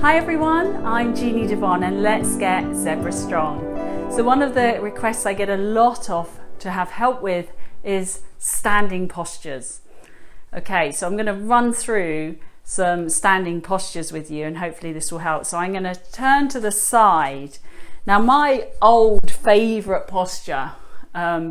Hi everyone, I'm Jeannie Devon and let's get Zebra strong. So one of the requests I get a lot of to have help with is standing postures. Okay, so I'm going to run through some standing postures with you and hopefully this will help. So I'm going to turn to the side. Now my old favourite posture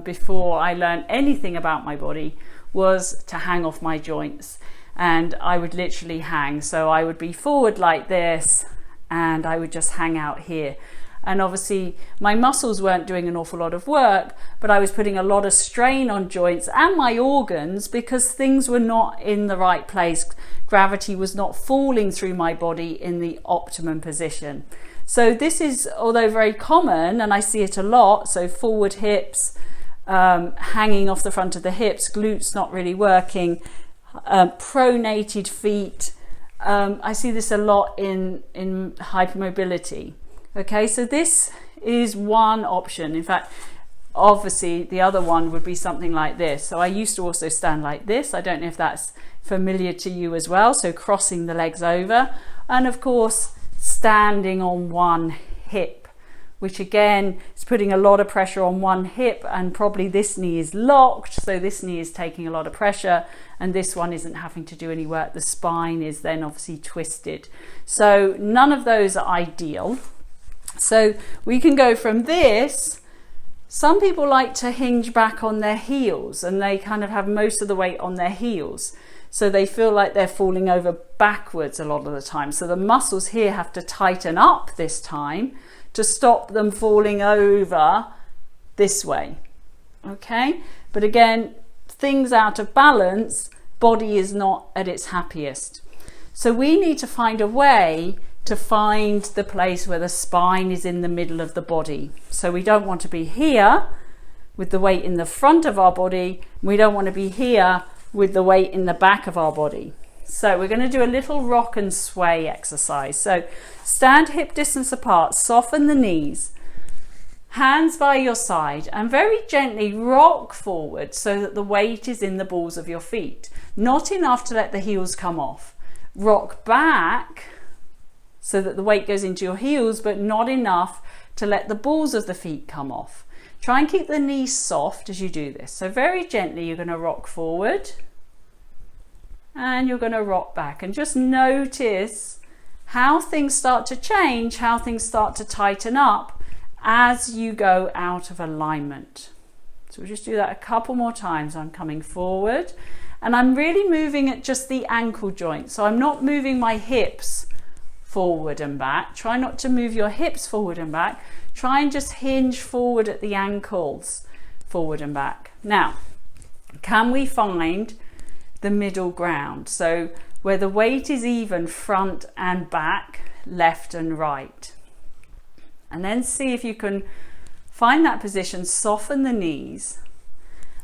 before I learned anything about my body was to hang off my joints, and I would literally hang. So I would be forward like this and I would just hang out here. And obviously my muscles weren't doing an awful lot of work, but I was putting a lot of strain on joints and my organs because things were not in the right place. Gravity was not falling through my body in the optimum position. So this is, although very common, and I see it a lot, so forward hips, hanging off the front of the hips, glutes not really working, pronated feet. I see this a lot in hypermobility. Okay, so this is one option. In fact, obviously the other one would be something like this. So I used to also stand like this. I don't know if that's familiar to you as well. So crossing the legs over, and of course standing on one hip, which again is putting a lot of pressure on one hip, and probably this knee is locked, so this knee is taking a lot of pressure and this one isn't having to do any work. The spine is then obviously twisted. So none of those are ideal. So we can go from this. Some people like to hinge back on their heels and they kind of have most of the weight on their heels. So they feel like they're falling over backwards a lot of the time. So the muscles here have to tighten up this time to stop them falling over this way. Okay, but again, things out of balance, body is not at its happiest. So we need to find a way to find the place where the spine is in the middle of the body. So we don't want to be here with the weight in the front of our body. We don't want to be here with the weight in the back of our body. So we're going to do a little rock and sway exercise. So stand hip distance apart, soften the knees, hands by your side, and very gently rock forward so that the weight is in the balls of your feet. Not enough to let the heels come off. Rock back so that the weight goes into your heels, but not enough to let the balls of the feet come off. Try and keep the knees soft as you do this. So very gently you're going to rock forward and you're going to rock back, and just notice how things start to change, how things start to tighten up as you go out of alignment. So we'll just do that a couple more times. I'm coming forward and I'm really moving at just the ankle joint. So I'm not moving my hips forward and back. Try not to move your hips forward and back. Try and just hinge forward at the ankles, forward and back. Now, can we find the middle ground? So where the weight is even front and back, left and right. And then see if you can find that position, soften the knees.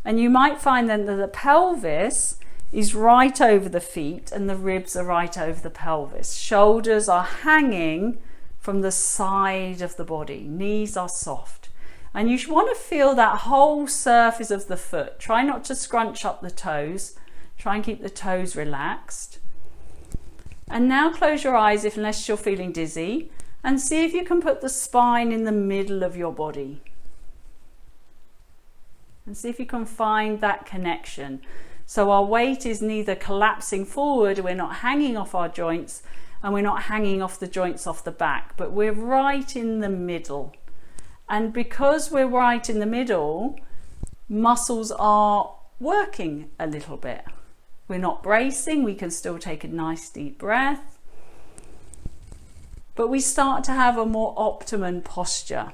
And you might find then that the pelvis is right over the feet and the ribs are right over the pelvis. Shoulders are hanging from the side of the body. Knees are soft. And you want to feel that whole surface of the foot. Try not to scrunch up the toes. Try and keep the toes relaxed. And now close your eyes unless you're feeling dizzy, and see if you can put the spine in the middle of your body. And see if you can find that connection. So our weight is neither collapsing forward, we're not hanging off our joints, and we're not hanging off the joints off the back, but we're right in the middle. And because we're right in the middle, muscles are working a little bit. We're not bracing, we can still take a nice deep breath, but we start to have a more optimum posture.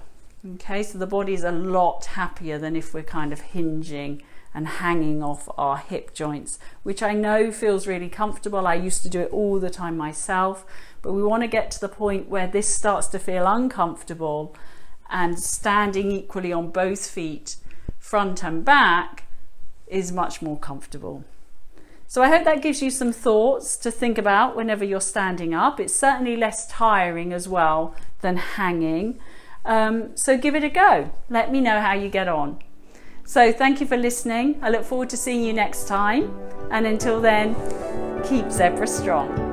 Okay, so the body is a lot happier than if we're kind of hinging and hanging off our hip joints, which I know feels really comfortable. I used to do it all the time myself, but we want to get to the point where this starts to feel uncomfortable, and standing equally on both feet, front and back, is much more comfortable. So I hope that gives you some thoughts to think about whenever you're standing up. It's certainly less tiring as well than hanging. So give it a go. Let me know how you get on. So thank you for listening. I look forward to seeing you next time. And until then, keep Zebra strong.